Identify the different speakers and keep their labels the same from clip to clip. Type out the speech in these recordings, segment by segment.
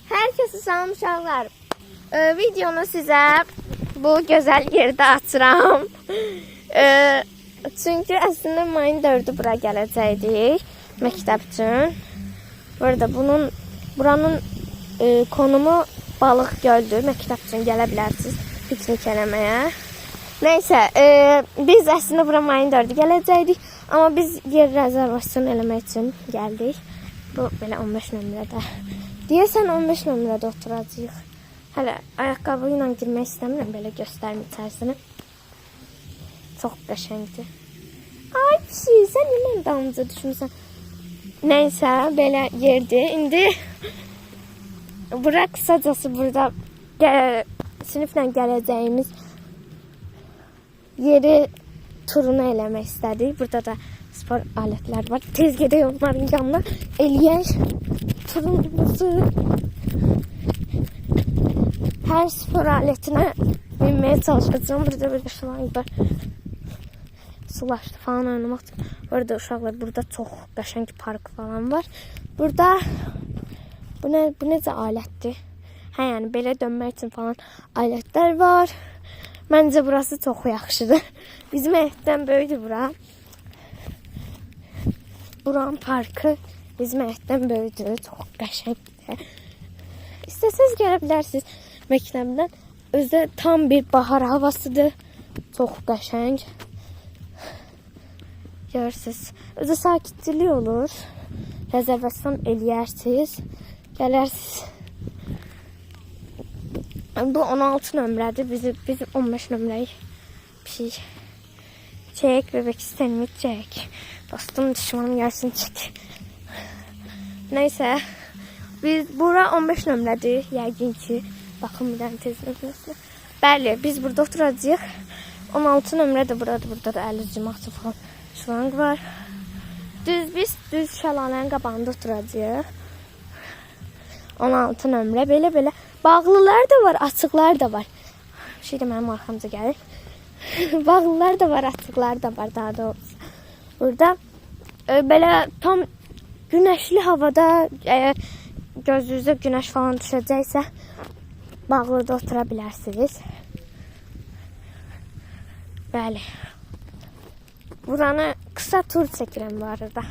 Speaker 1: Herkese salam uşaqlar. Videonu sizə bu gözəl yerdə açıram. Çünki əslində mayın 4-ü bura gələcəkdik məktəb üçün. Burada buranın konumu balıq göldür. Məktəb üçün gələ bilərsiniz piknik eləməyə. Nəysə, biz əslində bura mayın 4-ü gələcəkdik, amma biz yer rezervasyon eləmək üçün gəldik. Bu belə 15 nömrədə. Deyəsən 15 nömrədə oturacağıq. Hələ ayaqqabı ilə girmək istəmirəm, belə göstərim içərisini. Çox qəşəngdir. Ay pişik, sən ilə dalınca düşmüsən. Nəysə, belə yerdir. İndi bura qısacası burada siniflə gələcəyimiz yeri turunu eləmək istədik. Burada da spor alətlər var. Tez gedək onların yanına eləyək turumuzu. Hər spor alətinə binməyə çalışacağım. Burada bir şulang var. Sulaşdı falan oynamaq üçün. Orada uşaqlar, burada çox qəşəng park falan var. Burada bu necə alətdir? Hə, yəni belə dönmək üçün falan alətlər var. Məncə burası çox yaxşıdır. Bizim həyətdən böyükdür bura. Buranın parkı bizim həyətdən böyükdür. Çox qəşəngdir. İstəsəniz gələ bilərsiniz məktəbdən. Özü tam bir bahar havasıdır. Çox qəşəng. Görürsünüz. Özü sakitçilik olur. Rezervasyon eləyərsiniz. Gələrsiniz. Bu 16 nömrədir. Bizim 15 nömrəyi pişik. Çek bebek istəmir, çek. Dostum düşmanım gəlsin, çek. Neyse. Biz bura 15 nömrədir. Yəqin ki. Baxın bir dənə tez nömrəsi. Bəli, biz burada oturacağıq. 16 nömrə də buradır. Burada da 50 cimaqçı falan şulang var. Biz düz şəlalənin qabağında oturacağıq. 16 nömrə. Belə bağlılar da var, açıqlar da var. Bir şey də mənim arxamca gəlir. Bağlılar da var, açıqlar da var daha doğrusu. Burada belə tam güneşli havada, eğer gözünüzə güneş falan düşəcəksə bağlıda otura bilərsiniz. Bəli. Buranı kısa tur çəkirəm bu arada.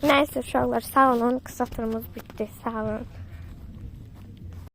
Speaker 1: Nəysə uşaqlar, sağ olun. Kısa turumuz bitti. Sağ olun.